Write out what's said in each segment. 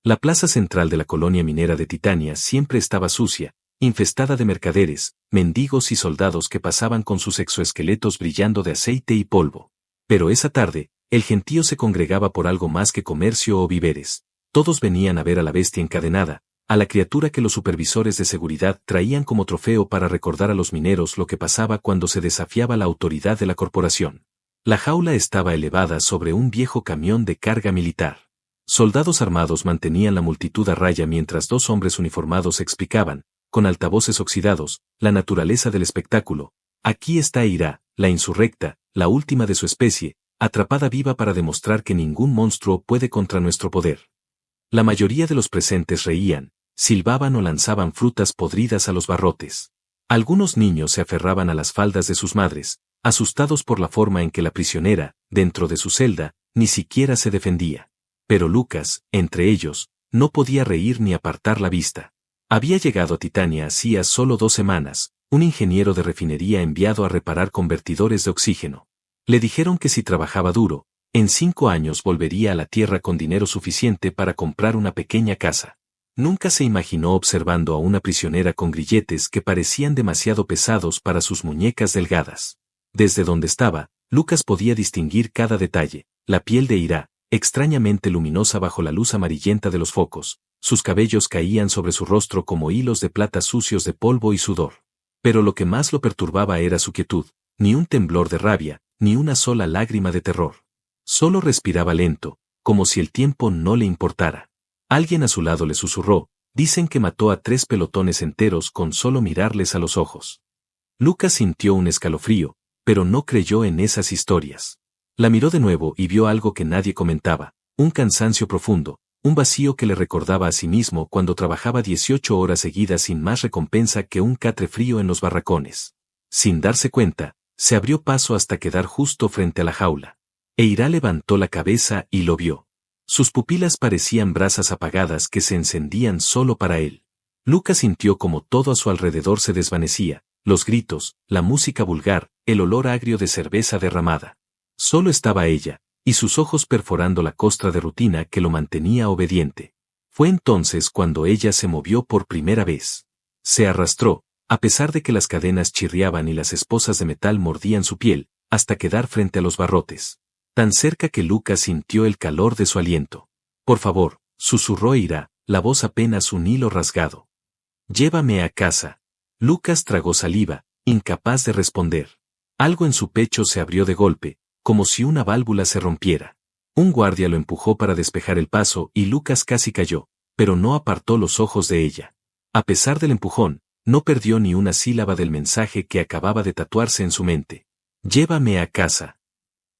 La plaza central de la colonia minera de Titania siempre estaba sucia, infestada de mercaderes, mendigos y soldados que pasaban con sus exoesqueletos brillando de aceite y polvo. Pero esa tarde, el gentío se congregaba por algo más que comercio o víveres. Todos venían a ver a la bestia encadenada, a la criatura que los supervisores de seguridad traían como trofeo para recordar a los mineros lo que pasaba cuando se desafiaba la autoridad de la corporación. La jaula estaba elevada sobre un viejo camión de carga militar. Soldados armados mantenían la multitud a raya mientras dos hombres uniformados explicaban, con altavoces oxidados, la naturaleza del espectáculo. Aquí está Ira, la insurrecta, la última de su especie, atrapada viva para demostrar que ningún monstruo puede contra nuestro poder. La mayoría de los presentes reían, silbaban o lanzaban frutas podridas a los barrotes. Algunos niños se aferraban a las faldas de sus madres, asustados por la forma en que la prisionera, dentro de su celda, ni siquiera se defendía. Pero Lucas, entre ellos, no podía reír ni apartar la vista. Había llegado a Titania hacía solo 2 semanas, un ingeniero de refinería enviado a reparar convertidores de oxígeno. Le dijeron que si trabajaba duro, en 5 años volvería a la tierra con dinero suficiente para comprar una pequeña casa. Nunca se imaginó observando a una prisionera con grilletes que parecían demasiado pesados para sus muñecas delgadas. Desde donde estaba, Lucas podía distinguir cada detalle: la piel de Ira, extrañamente luminosa bajo la luz amarillenta de los focos, sus cabellos caían sobre su rostro como hilos de plata sucios de polvo y sudor. Pero lo que más lo perturbaba era su quietud, ni un temblor de rabia, ni una sola lágrima de terror. Solo respiraba lento, como si el tiempo no le importara. Alguien a su lado le susurró: dicen que mató a 3 pelotones enteros con solo mirarles a los ojos. Lucas sintió un escalofrío, pero no creyó en esas historias. La miró de nuevo y vio algo que nadie comentaba: un cansancio profundo, un vacío que le recordaba a sí mismo cuando trabajaba 18 horas seguidas sin más recompensa que un catre frío en los barracones. Sin darse cuenta, se abrió paso hasta quedar justo frente a la jaula. Ira levantó la cabeza y lo vio. Sus pupilas parecían brasas apagadas que se encendían solo para él. Lucas sintió como todo a su alrededor se desvanecía: los gritos, la música vulgar, el olor agrio de cerveza derramada. Solo estaba ella, y sus ojos perforando la costra de rutina que lo mantenía obediente. Fue entonces cuando ella se movió por primera vez. Se arrastró, a pesar de que las cadenas chirriaban y las esposas de metal mordían su piel, hasta quedar frente a los barrotes. Tan cerca que Lucas sintió el calor de su aliento. Por favor, susurró Ira, la voz apenas un hilo rasgado. Llévame a casa. Lucas tragó saliva, incapaz de responder. Algo en su pecho se abrió de golpe, como si una válvula se rompiera. Un guardia lo empujó para despejar el paso y Lucas casi cayó, pero no apartó los ojos de ella. A pesar del empujón, no perdió ni una sílaba del mensaje que acababa de tatuarse en su mente. Llévame a casa.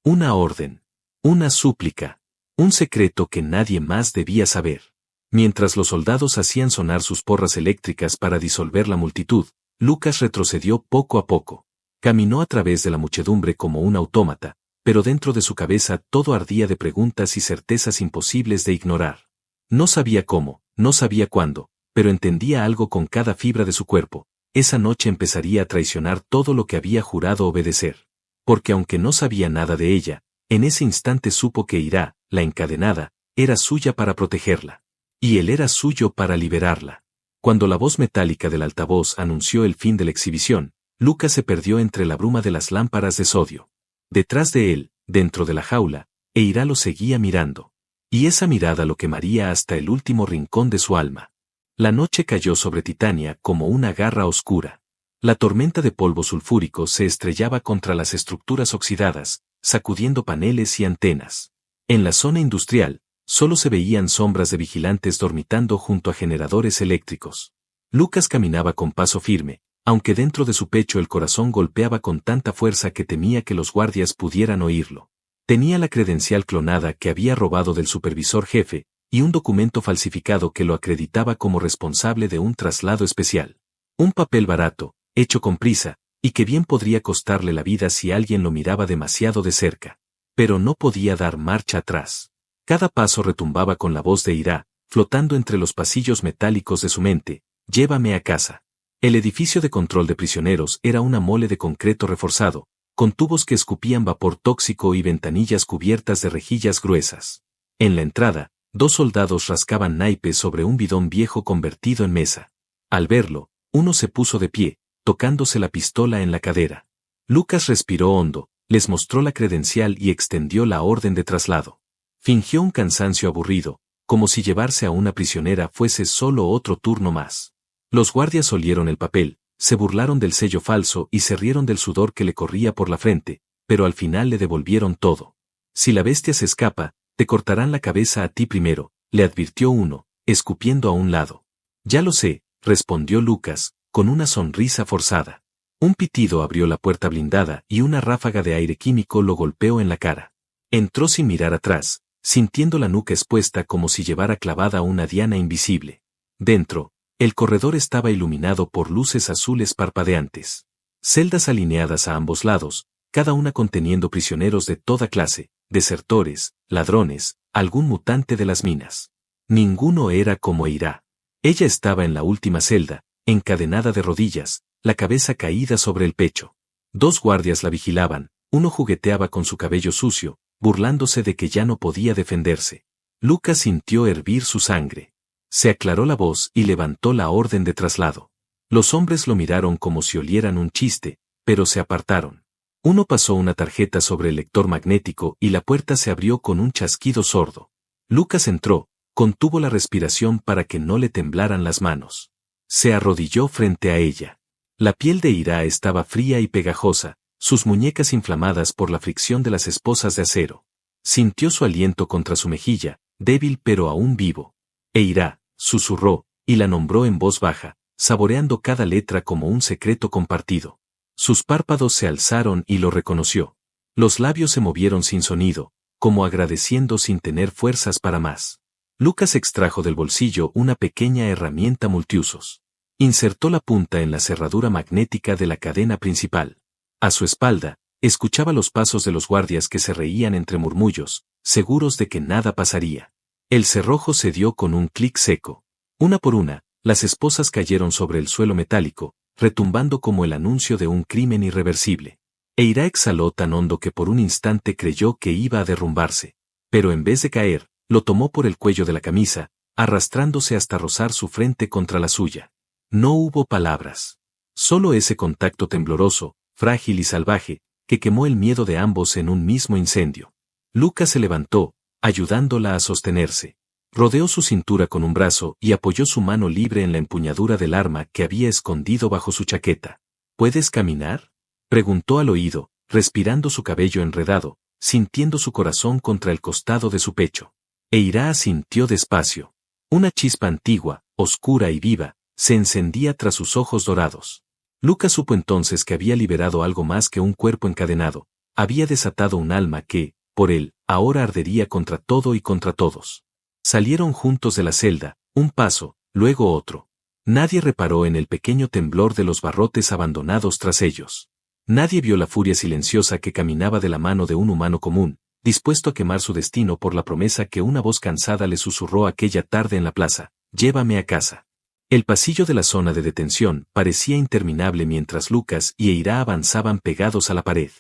Una orden. Una súplica. Un secreto que nadie más debía saber. Mientras los soldados hacían sonar sus porras eléctricas para disolver la multitud, Lucas retrocedió poco a poco. Caminó a través de la muchedumbre como un autómata, pero dentro de su cabeza todo ardía de preguntas y certezas imposibles de ignorar. No sabía cómo, no sabía cuándo, pero entendía algo con cada fibra de su cuerpo: esa noche empezaría a traicionar todo lo que había jurado obedecer. Porque aunque no sabía nada de ella, en ese instante supo que Ira, la encadenada, era suya para protegerla. Y él era suyo para liberarla. Cuando la voz metálica del altavoz anunció el fin de la exhibición, Lucas se perdió entre la bruma de las lámparas de sodio. Detrás de él, dentro de la jaula, Ira lo seguía mirando. Y esa mirada lo quemaría hasta el último rincón de su alma. La noche cayó sobre Titania como una garra oscura. La tormenta de polvo sulfúrico se estrellaba contra las estructuras oxidadas, sacudiendo paneles y antenas. En la zona industrial, solo se veían sombras de vigilantes dormitando junto a generadores eléctricos. Lucas caminaba con paso firme, aunque dentro de su pecho el corazón golpeaba con tanta fuerza que temía que los guardias pudieran oírlo. Tenía la credencial clonada que había robado del supervisor jefe, y un documento falsificado que lo acreditaba como responsable de un traslado especial. Un papel barato, hecho con prisa, y que bien podría costarle la vida si alguien lo miraba demasiado de cerca. Pero no podía dar marcha atrás. Cada paso retumbaba con la voz de Ira, flotando entre los pasillos metálicos de su mente: llévame a casa. El edificio de control de prisioneros era una mole de concreto reforzado, con tubos que escupían vapor tóxico y ventanillas cubiertas de rejillas gruesas. En la entrada, 2 soldados rascaban naipes sobre un bidón viejo convertido en mesa. Al verlo, uno se puso de pie, tocándose la pistola en la cadera. Lucas respiró hondo, les mostró la credencial y extendió la orden de traslado. Fingió un cansancio aburrido, como si llevarse a una prisionera fuese solo otro turno más. Los guardias olieron el papel, se burlaron del sello falso y se rieron del sudor que le corría por la frente, pero al final le devolvieron todo. Si la bestia se escapa, te cortarán la cabeza a ti primero, le advirtió uno, escupiendo a un lado. Ya lo sé, respondió Lucas, con una sonrisa forzada. Un pitido abrió la puerta blindada y una ráfaga de aire químico lo golpeó en la cara. Entró sin mirar atrás, sintiendo la nuca expuesta como si llevara clavada una diana invisible. Dentro, el corredor estaba iluminado por luces azules parpadeantes. Celdas alineadas a ambos lados, cada una conteniendo prisioneros de toda clase, desertores, ladrones, algún mutante de las minas. Ninguno era como Eira. Ella estaba en la última celda, encadenada de rodillas, la cabeza caída sobre el pecho. 2 guardias la vigilaban, uno jugueteaba con su cabello sucio, burlándose de que ya no podía defenderse. Lucas sintió hervir su sangre. Se aclaró la voz y levantó la orden de traslado. Los hombres lo miraron como si olieran un chiste, pero se apartaron. Uno pasó una tarjeta sobre el lector magnético y la puerta se abrió con un chasquido sordo. Lucas entró, contuvo la respiración para que no le temblaran las manos. Se arrodilló frente a ella. La piel de Eira estaba fría y pegajosa, sus muñecas inflamadas por la fricción de las esposas de acero. Sintió su aliento contra su mejilla, débil pero aún vivo. Eira, susurró, y la nombró en voz baja, saboreando cada letra como un secreto compartido. Sus párpados se alzaron y lo reconoció. Los labios se movieron sin sonido, como agradeciendo sin tener fuerzas para más. Lucas extrajo del bolsillo una pequeña herramienta multiusos. Insertó la punta en la cerradura magnética de la cadena principal. A su espalda, escuchaba los pasos de los guardias que se reían entre murmullos, seguros de que nada pasaría. El cerrojo se dio con un clic seco. Una por una, las esposas cayeron sobre el suelo metálico, retumbando como el anuncio de un crimen irreversible. Eira exhaló tan hondo que por un instante creyó que iba a derrumbarse, pero en vez de caer, lo tomó por el cuello de la camisa, arrastrándose hasta rozar su frente contra la suya. No hubo palabras. Solo ese contacto tembloroso, frágil y salvaje, que quemó el miedo de ambos en un mismo incendio. Lucas se levantó, ayudándola a sostenerse. Rodeó su cintura con un brazo y apoyó su mano libre en la empuñadura del arma que había escondido bajo su chaqueta. ¿Puedes caminar?, preguntó al oído, respirando su cabello enredado, sintiendo su corazón contra el costado de su pecho. Eira asintió despacio. Una chispa antigua, oscura y viva, se encendía tras sus ojos dorados. Lucas supo entonces que había liberado algo más que un cuerpo encadenado, había desatado un alma que, por él, ahora ardería contra todo y contra todos. Salieron juntos de la celda, un paso, luego otro. Nadie reparó en el pequeño temblor de los barrotes abandonados tras ellos. Nadie vio la furia silenciosa que caminaba de la mano de un humano común, dispuesto a quemar su destino por la promesa que una voz cansada le susurró aquella tarde en la plaza: «Llévame a casa». El pasillo de la zona de detención parecía interminable mientras Lucas y Eira avanzaban pegados a la pared.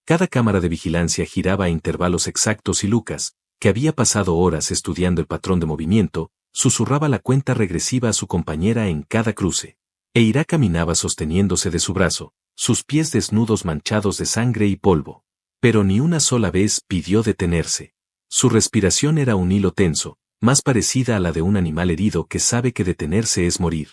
Cada cámara de vigilancia giraba a intervalos exactos y Lucas, que había pasado horas estudiando el patrón de movimiento, susurraba la cuenta regresiva a su compañera en cada cruce. Eira caminaba sosteniéndose de su brazo, sus pies desnudos manchados de sangre y polvo. Pero ni una sola vez pidió detenerse. Su respiración era un hilo tenso, más parecida a la de un animal herido que sabe que detenerse es morir.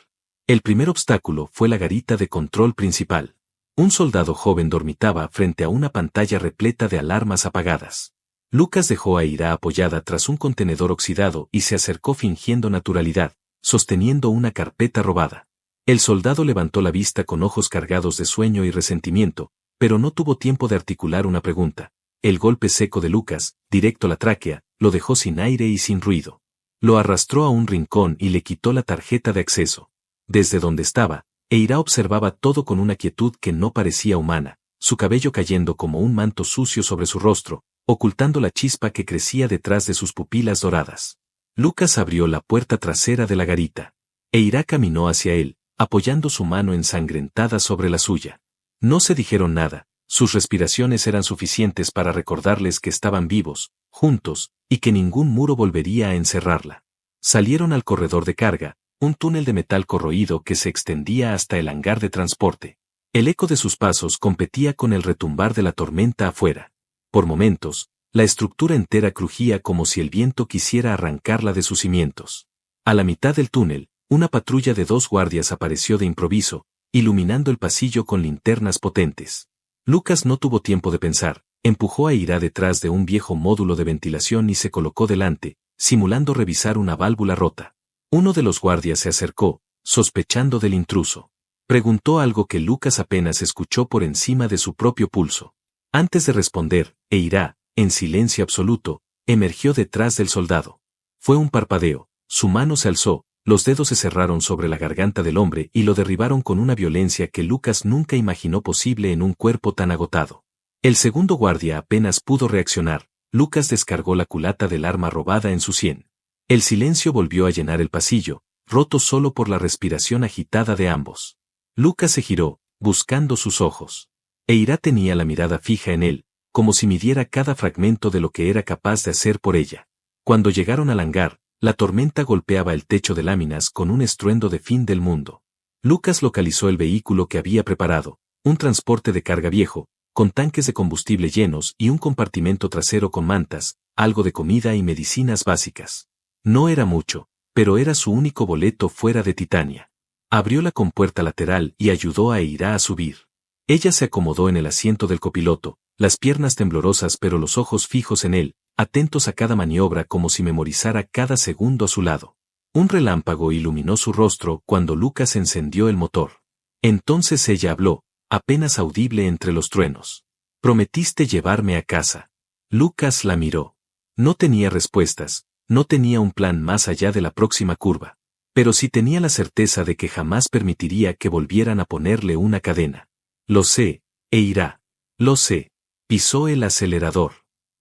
El primer obstáculo fue la garita de control principal. Un soldado joven dormitaba frente a una pantalla repleta de alarmas apagadas. Lucas dejó a Eira apoyada tras un contenedor oxidado y se acercó fingiendo naturalidad, sosteniendo una carpeta robada. El soldado levantó la vista con ojos cargados de sueño y resentimiento, pero no tuvo tiempo de articular una pregunta. El golpe seco de Lucas, directo a la tráquea, lo dejó sin aire y sin ruido. Lo arrastró a un rincón y le quitó la tarjeta de acceso. Desde donde estaba, Eira observaba todo con una quietud que no parecía humana, su cabello cayendo como un manto sucio sobre su rostro, ocultando la chispa que crecía detrás de sus pupilas doradas. Lucas abrió la puerta trasera de la garita. Eira caminó hacia él, apoyando su mano ensangrentada sobre la suya. No se dijeron nada, Sus respiraciones eran suficientes para recordarles que estaban vivos, juntos, y que ningún muro volvería a encerrarla. Salieron al corredor de carga, un túnel de metal corroído que se extendía hasta el hangar de transporte. El eco de sus pasos competía con el retumbar de la tormenta afuera. Por momentos, la estructura entera crujía como si el viento quisiera arrancarla de sus cimientos. A la mitad del túnel, una patrulla de 2 guardias apareció de improviso, iluminando el pasillo con linternas potentes. Lucas no tuvo tiempo de pensar, empujó a Eira detrás de un viejo módulo de ventilación y se colocó delante, simulando revisar una válvula rota. Uno de los guardias se acercó, sospechando del intruso. Preguntó algo que Lucas apenas escuchó por encima de su propio pulso. Antes de responder, Eira, en silencio absoluto, emergió detrás del soldado. Fue un parpadeo, su mano se alzó, los dedos se cerraron sobre la garganta del hombre y lo derribaron con una violencia que Lucas nunca imaginó posible en un cuerpo tan agotado. El segundo guardia apenas pudo reaccionar. Lucas descargó la culata del arma robada en su sien. El silencio volvió a llenar el pasillo, roto solo por la respiración agitada de ambos. Lucas se giró, buscando sus ojos. Eira tenía la mirada fija en él, como si midiera cada fragmento de lo que era capaz de hacer por ella. Cuando llegaron al hangar, la tormenta golpeaba el techo de láminas con un estruendo de fin del mundo. Lucas localizó el vehículo que había preparado, un transporte de carga viejo, con tanques de combustible llenos y un compartimento trasero con mantas, algo de comida y medicinas básicas. No era mucho, pero era su único boleto fuera de Titania. Abrió la compuerta lateral y ayudó a Eira a subir. Ella se acomodó en el asiento del copiloto, las piernas temblorosas pero los ojos fijos en él, atentos a cada maniobra como si memorizara cada segundo a su lado. Un relámpago iluminó su rostro cuando Lucas encendió el motor. Entonces ella habló, apenas audible entre los truenos. «Prometiste llevarme a casa». Lucas la miró. No tenía respuestas, no tenía un plan más allá de la próxima curva. Pero sí tenía la certeza de que jamás permitiría que volvieran a ponerle una cadena. «Lo sé, Eira. Lo sé». Pisó el acelerador.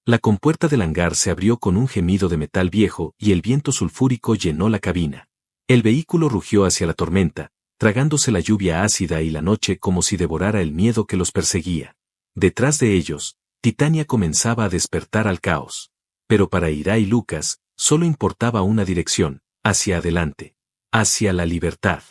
La compuerta del hangar se abrió con un gemido de metal viejo y el viento sulfúrico llenó la cabina. El vehículo rugió hacia la tormenta, tragándose la lluvia ácida y la noche como si devorara el miedo que los perseguía. Detrás de ellos, Titania comenzaba a despertar al caos. Pero para Eira y Lucas, solo importaba una dirección, hacia adelante, hacia la libertad.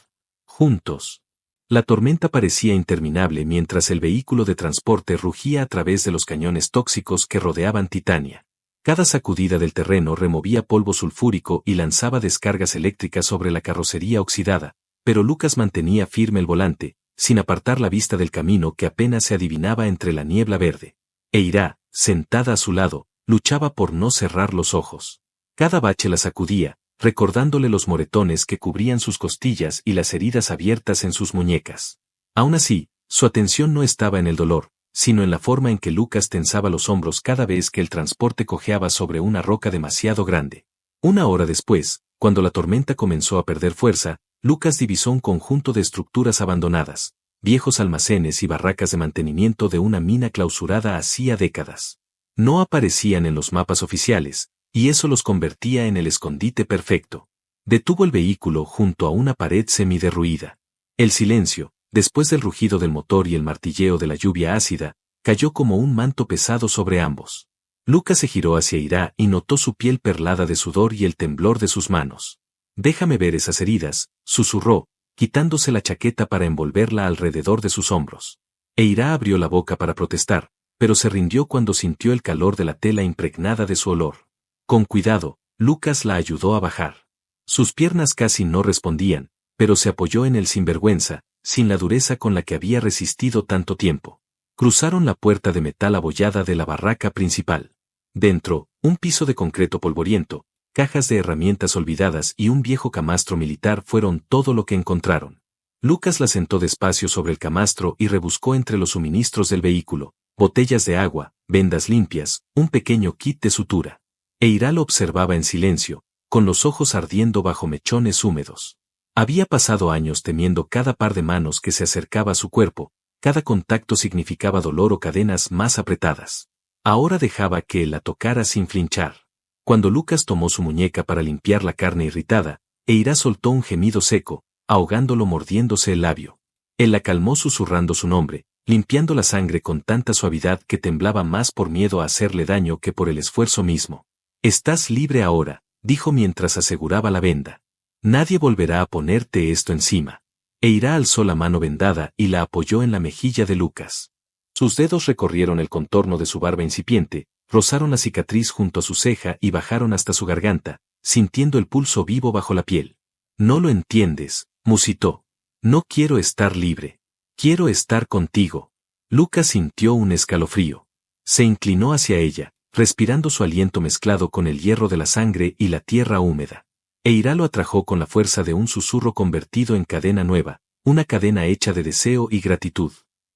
Juntos. La tormenta parecía interminable mientras el vehículo de transporte rugía a través de los cañones tóxicos que rodeaban Titania. Cada sacudida del terreno removía polvo sulfúrico y lanzaba descargas eléctricas sobre la carrocería oxidada, pero Lucas mantenía firme el volante, sin apartar la vista del camino que apenas se adivinaba entre la niebla verde. Eira, sentada a su lado, luchaba por no cerrar los ojos. Cada bache la sacudía, recordándole los moretones que cubrían sus costillas y las heridas abiertas en sus muñecas. Aún así, su atención no estaba en el dolor, sino en la forma en que Lucas tensaba los hombros cada vez que el transporte cojeaba sobre una roca demasiado grande. Una hora después, cuando la tormenta comenzó a perder fuerza, Lucas divisó un conjunto de estructuras abandonadas, viejos almacenes y barracas de mantenimiento de una mina clausurada hacía décadas. No aparecían en los mapas oficiales, y eso los convertía en el escondite perfecto. Detuvo el vehículo junto a una pared semiderruida. El silencio, después del rugido del motor y el martilleo de la lluvia ácida, cayó como un manto pesado sobre ambos. Lucas se giró hacia Eira y notó su piel perlada de sudor y el temblor de sus manos. «Déjame ver esas heridas», susurró, quitándose la chaqueta para envolverla alrededor de sus hombros. Eira abrió la boca para protestar, pero se rindió cuando sintió el calor de la tela impregnada de su olor. Con cuidado, Lucas la ayudó a bajar. Sus piernas casi no respondían, pero se apoyó en el sinvergüenza, sin la dureza con la que había resistido tanto tiempo. Cruzaron la puerta de metal abollada de la barraca principal. Dentro, un piso de concreto polvoriento, cajas de herramientas olvidadas y un viejo camastro militar fueron todo lo que encontraron. Lucas la sentó despacio sobre el camastro y rebuscó entre los suministros del vehículo, botellas de agua, vendas limpias, un pequeño kit de sutura. Eira lo observaba en silencio, con los ojos ardiendo bajo mechones húmedos. Había pasado años temiendo cada par de manos que se acercaba a su cuerpo, cada contacto significaba dolor o cadenas más apretadas. Ahora dejaba que él la tocara sin flinchar. Cuando Lucas tomó su muñeca para limpiar la carne irritada, Eira soltó un gemido seco, ahogándolo mordiéndose el labio. Él la calmó susurrando su nombre, limpiando la sangre con tanta suavidad que temblaba más por miedo a hacerle daño que por el esfuerzo mismo. «Estás libre ahora», dijo mientras aseguraba la venda. «Nadie volverá a ponerte esto encima». Eira alzó la mano vendada y la apoyó en la mejilla de Lucas. Sus dedos recorrieron el contorno de su barba incipiente, rozaron la cicatriz junto a su ceja y bajaron hasta su garganta, sintiendo el pulso vivo bajo la piel. «No lo entiendes», musitó. «No quiero estar libre. Quiero estar contigo». Lucas sintió un escalofrío. Se inclinó hacia ella, respirando su aliento mezclado con el hierro de la sangre y la tierra húmeda. Eira lo atrajo con la fuerza de un susurro convertido en cadena nueva, una cadena hecha de deseo y gratitud.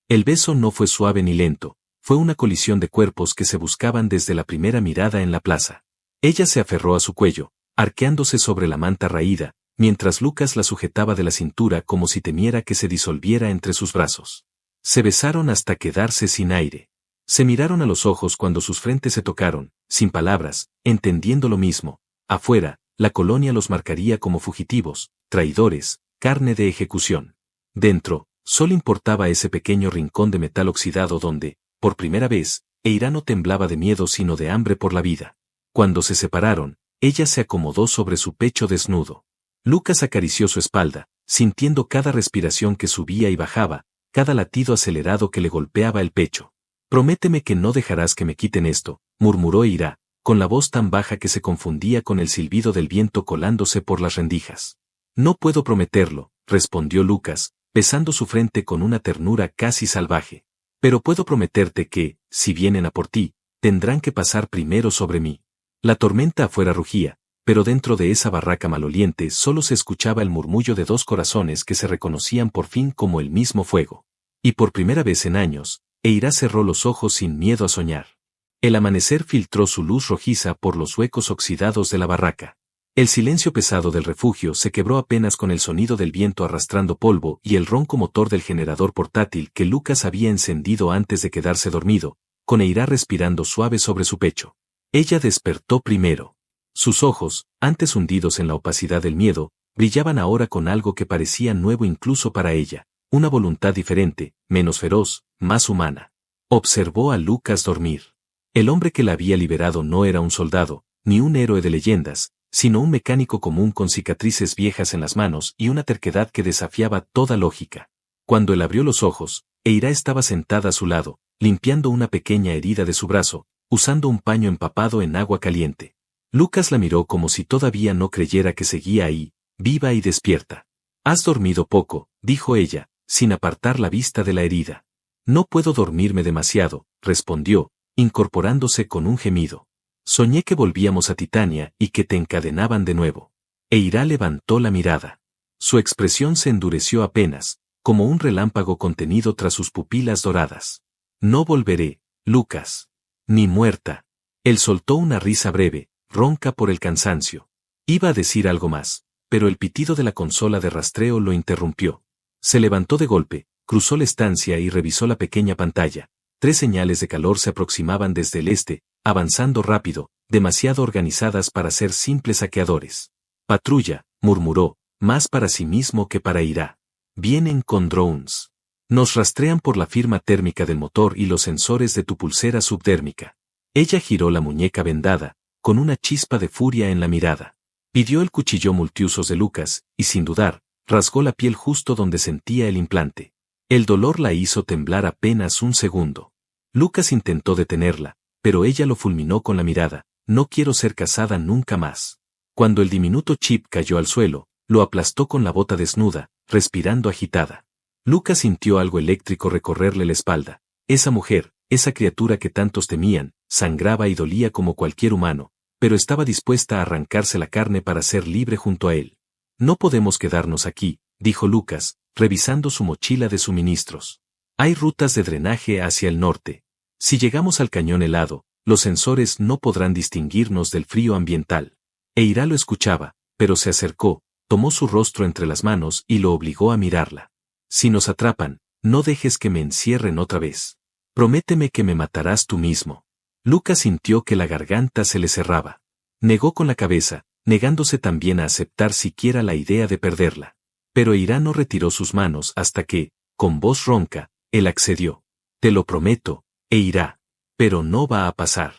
El beso no fue suave ni lento, fue una colisión de cuerpos que se buscaban desde la primera mirada en la plaza. Ella se aferró a su cuello, arqueándose sobre la manta raída, mientras Lucas la sujetaba de la cintura como si temiera que se disolviera entre sus brazos. Se besaron hasta quedarse sin aire. Se miraron a los ojos cuando sus frentes se tocaron, sin palabras, entendiendo lo mismo. Afuera, la colonia los marcaría como fugitivos, traidores, carne de ejecución. Dentro, solo importaba ese pequeño rincón de metal oxidado donde, por primera vez, Eira no temblaba de miedo sino de hambre por la vida. Cuando se separaron, ella se acomodó sobre su pecho desnudo. Lucas acarició su espalda, sintiendo cada respiración que subía y bajaba, cada latido acelerado que le golpeaba el pecho. «Prométeme que no dejarás que me quiten esto», murmuró Eira, con la voz tan baja que se confundía con el silbido del viento colándose por las rendijas. «No puedo prometerlo», respondió Lucas, besando su frente con una ternura casi salvaje. «Pero puedo prometerte que, si vienen a por ti, tendrán que pasar primero sobre mí». La tormenta afuera rugía, pero dentro de esa barraca maloliente solo se escuchaba el murmullo de dos corazones que se reconocían por fin como el mismo fuego. Y por primera vez en años, Eira cerró los ojos sin miedo a soñar. El amanecer filtró su luz rojiza por los huecos oxidados de la barraca. El silencio pesado del refugio se quebró apenas con el sonido del viento arrastrando polvo y el ronco motor del generador portátil que Lucas había encendido antes de quedarse dormido, con Eira respirando suave sobre su pecho. Ella despertó primero. Sus ojos, antes hundidos en la opacidad del miedo, brillaban ahora con algo que parecía nuevo incluso para ella, una voluntad diferente, menos feroz, más humana. Observó a Lucas dormir. El hombre que la había liberado no era un soldado, ni un héroe de leyendas, sino un mecánico común con cicatrices viejas en las manos y una terquedad que desafiaba toda lógica. Cuando él abrió los ojos, Eira estaba sentada a su lado, limpiando una pequeña herida de su brazo, usando un paño empapado en agua caliente. Lucas la miró como si todavía no creyera que seguía ahí, viva y despierta. «Has dormido poco», dijo ella, sin apartar la vista de la herida. «No puedo dormirme demasiado», respondió, incorporándose con un gemido. «Soñé que volvíamos a Titania y que te encadenaban de nuevo». Eira levantó la mirada. Su expresión se endureció apenas, como un relámpago contenido tras sus pupilas doradas. «No volveré, Lucas. Ni muerta». Él soltó una risa breve, ronca por el cansancio. Iba a decir algo más, pero el pitido de la consola de rastreo lo interrumpió. Se levantó de golpe, cruzó la estancia y revisó la pequeña pantalla. 3 señales de calor se aproximaban desde el este, avanzando rápido, demasiado organizadas para ser simples saqueadores. «Patrulla», murmuró, más para sí mismo que para Eira. «Vienen con drones. Nos rastrean por la firma térmica del motor y los sensores de tu pulsera subdérmica». Ella giró la muñeca vendada, con una chispa de furia en la mirada. Pidió el cuchillo multiusos de Lucas, y sin dudar, rasgó la piel justo donde sentía el implante. El dolor la hizo temblar apenas un segundo. Lucas intentó detenerla, pero ella lo fulminó con la mirada: «No quiero ser casada nunca más». Cuando el diminuto chip cayó al suelo, lo aplastó con la bota desnuda, respirando agitada. Lucas sintió algo eléctrico recorrerle la espalda. Esa mujer, esa criatura que tantos temían, sangraba y dolía como cualquier humano, pero estaba dispuesta a arrancarse la carne para ser libre junto a él. «No podemos quedarnos aquí», dijo Lucas, revisando su mochila de suministros. «Hay rutas de drenaje hacia el norte. Si llegamos al cañón helado, los sensores no podrán distinguirnos del frío ambiental». Eira lo escuchaba, pero se acercó, tomó su rostro entre las manos y lo obligó a mirarla. «Si nos atrapan, no dejes que me encierren otra vez. Prométeme que me matarás tú mismo». Lucas sintió que la garganta se le cerraba. Negó con la cabeza, negándose también a aceptar siquiera la idea de perderla. Pero Eira no retiró sus manos hasta que, con voz ronca, él accedió. Te lo prometo, e irá. Pero no va a pasar.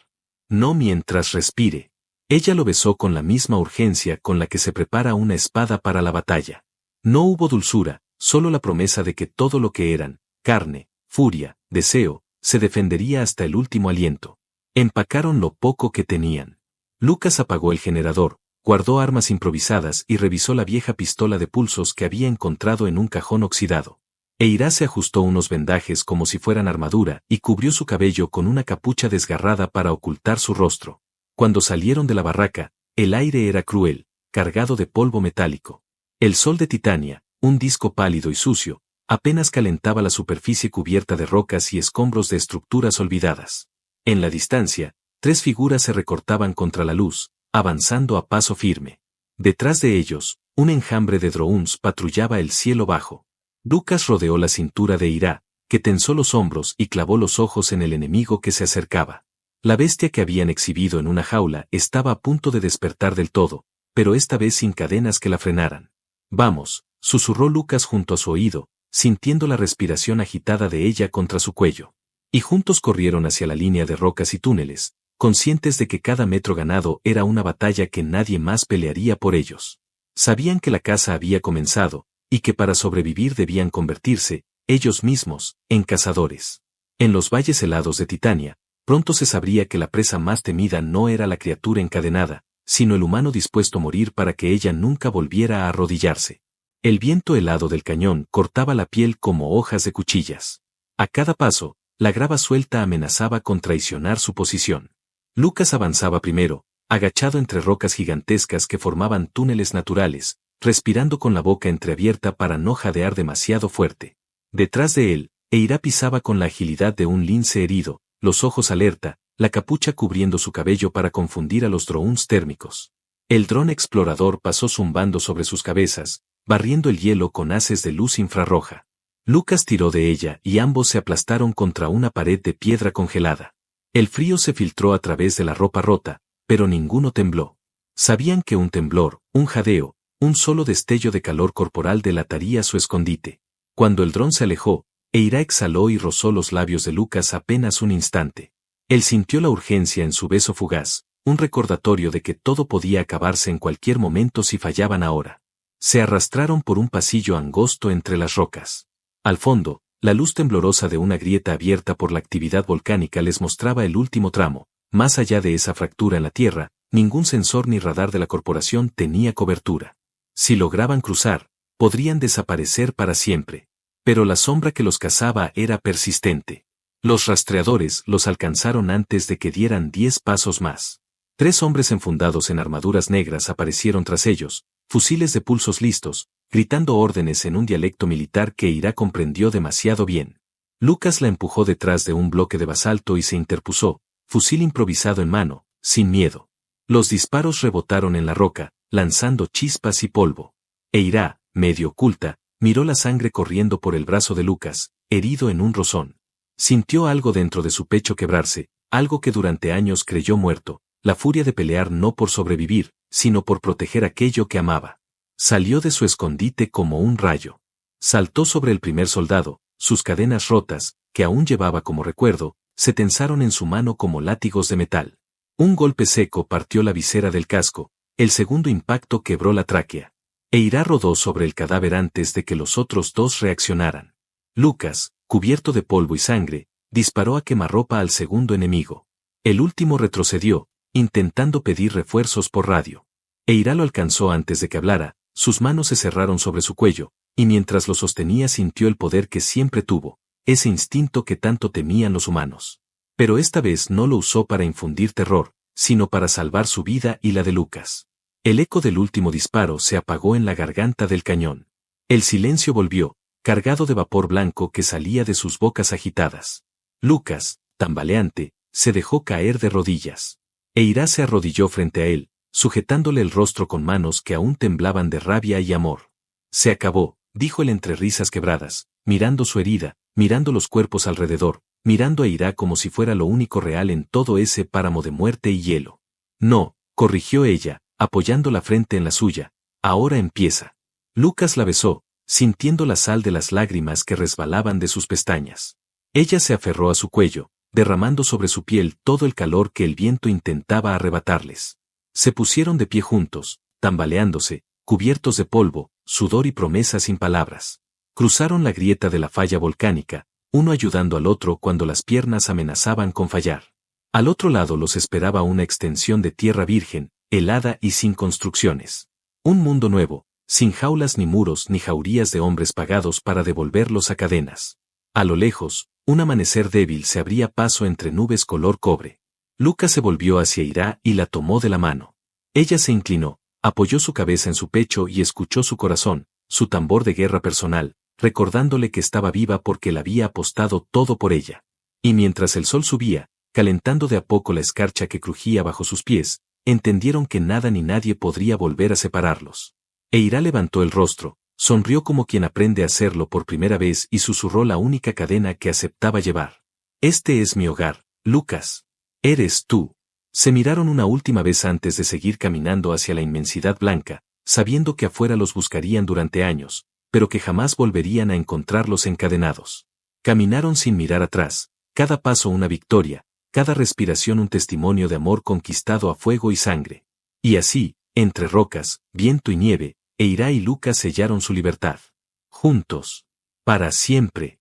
No mientras respire. Ella lo besó con la misma urgencia con la que se prepara una espada para la batalla. No hubo dulzura, solo la promesa de que todo lo que eran, carne, furia, deseo, se defendería hasta el último aliento. Empacaron lo poco que tenían. Lucas apagó el generador, guardó armas improvisadas y revisó la vieja pistola de pulsos que había encontrado en un cajón oxidado. Eira se ajustó unos vendajes como si fueran armadura y cubrió su cabello con una capucha desgarrada para ocultar su rostro. Cuando salieron de la barraca, el aire era cruel, cargado de polvo metálico. El sol de Titania, un disco pálido y sucio, apenas calentaba la superficie cubierta de rocas y escombros de estructuras olvidadas. En la distancia, 3 figuras se recortaban contra la luz, avanzando a paso firme. Detrás de ellos, un enjambre de drones patrullaba el cielo bajo. Lucas rodeó la cintura de Eira, que tensó los hombros y clavó los ojos en el enemigo que se acercaba. La bestia que habían exhibido en una jaula estaba a punto de despertar del todo, pero esta vez sin cadenas que la frenaran. Vamos, susurró Lucas junto a su oído, sintiendo la respiración agitada de ella contra su cuello. Y juntos corrieron hacia la línea de rocas y túneles, conscientes de que cada metro ganado era una batalla que nadie más pelearía por ellos. Sabían que la caza había comenzado, y que para sobrevivir debían convertirse, ellos mismos, en cazadores. En los valles helados de Titania, pronto se sabría que la presa más temida no era la criatura encadenada, sino el humano dispuesto a morir para que ella nunca volviera a arrodillarse. El viento helado del cañón cortaba la piel como hojas de cuchillas. A cada paso, la grava suelta amenazaba con traicionar su posición. Lucas avanzaba primero, agachado entre rocas gigantescas que formaban túneles naturales, respirando con la boca entreabierta para no jadear demasiado fuerte. Detrás de él, Eira pisaba con la agilidad de un lince herido, los ojos alerta, la capucha cubriendo su cabello para confundir a los drones térmicos. El dron explorador pasó zumbando sobre sus cabezas, barriendo el hielo con haces de luz infrarroja. Lucas tiró de ella y ambos se aplastaron contra una pared de piedra congelada. El frío se filtró a través de la ropa rota, pero ninguno tembló. Sabían que un temblor, un jadeo, un solo destello de calor corporal delataría su escondite. Cuando el dron se alejó, Eira exhaló y rozó los labios de Lucas apenas un instante. Él sintió la urgencia en su beso fugaz, un recordatorio de que todo podía acabarse en cualquier momento si fallaban ahora. Se arrastraron por un pasillo angosto entre las rocas. Al fondo, la luz temblorosa de una grieta abierta por la actividad volcánica les mostraba el último tramo. Más allá de esa fractura en la tierra, ningún sensor ni radar de la corporación tenía cobertura. Si lograban cruzar, podrían desaparecer para siempre. Pero la sombra que los cazaba era persistente. Los rastreadores los alcanzaron antes de que dieran 10 pasos más. 3 hombres enfundados en armaduras negras aparecieron tras ellos, fusiles de pulsos listos, gritando órdenes en un dialecto militar que Eira comprendió demasiado bien. Lucas la empujó detrás de un bloque de basalto y se interpuso, fusil improvisado en mano, sin miedo. Los disparos rebotaron en la roca, lanzando chispas y polvo. Eira, medio oculta, miró la sangre corriendo por el brazo de Lucas, herido en un rozón. Sintió algo dentro de su pecho quebrarse, algo que durante años creyó muerto, la furia de pelear no por sobrevivir, sino por proteger aquello que amaba. Salió de su escondite como un rayo. Saltó sobre el primer soldado, sus cadenas rotas, que aún llevaba como recuerdo, se tensaron en su mano como látigos de metal. Un golpe seco partió la visera del casco, el segundo impacto quebró la tráquea. Eira rodó sobre el cadáver antes de que los otros 2 reaccionaran. Lucas, cubierto de polvo y sangre, disparó a quemarropa al segundo enemigo. El último retrocedió, intentando pedir refuerzos por radio. Eira lo alcanzó antes de que hablara, sus manos se cerraron sobre su cuello, y mientras lo sostenía sintió el poder que siempre tuvo, ese instinto que tanto temían los humanos. Pero esta vez no lo usó para infundir terror, sino para salvar su vida y la de Lucas. El eco del último disparo se apagó en la garganta del cañón. El silencio volvió, cargado de vapor blanco que salía de sus bocas agitadas. Lucas, tambaleante, se dejó caer de rodillas. Eira se arrodilló frente a él, sujetándole el rostro con manos que aún temblaban de rabia y amor. Se acabó, dijo él entre risas quebradas, mirando su herida, mirando los cuerpos alrededor, mirando a Eira como si fuera lo único real en todo ese páramo de muerte y hielo. No, corrigió ella, apoyando la frente en la suya, ahora empieza. Lucas la besó, sintiendo la sal de las lágrimas que resbalaban de sus pestañas. Ella se aferró a su cuello, derramando sobre su piel todo el calor que el viento intentaba arrebatarles. Se pusieron de pie juntos, tambaleándose, cubiertos de polvo, sudor y promesas sin palabras. Cruzaron la grieta de la falla volcánica, uno ayudando al otro cuando las piernas amenazaban con fallar. Al otro lado los esperaba una extensión de tierra virgen, helada y sin construcciones. Un mundo nuevo, sin jaulas ni muros ni jaurías de hombres pagados para devolverlos a cadenas. A lo lejos, un amanecer débil se abría paso entre nubes color cobre. Lucas se volvió hacia Ira y la tomó de la mano. Ella se inclinó, apoyó su cabeza en su pecho y escuchó su corazón, su tambor de guerra personal, recordándole que estaba viva porque la había apostado todo por ella. Y mientras el sol subía, calentando de a poco la escarcha que crujía bajo sus pies, entendieron que nada ni nadie podría volver a separarlos. Ira levantó el rostro, sonrió como quien aprende a hacerlo por primera vez y susurró la única cadena que aceptaba llevar. Este es mi hogar, Lucas. Eres tú. Se miraron una última vez antes de seguir caminando hacia la inmensidad blanca, sabiendo que afuera los buscarían durante años, pero que jamás volverían a encontrarlos encadenados. Caminaron sin mirar atrás, cada paso una victoria, cada respiración un testimonio de amor conquistado a fuego y sangre. Y así, entre rocas, viento y nieve, Ira y Lucas sellaron su libertad. Juntos. Para siempre.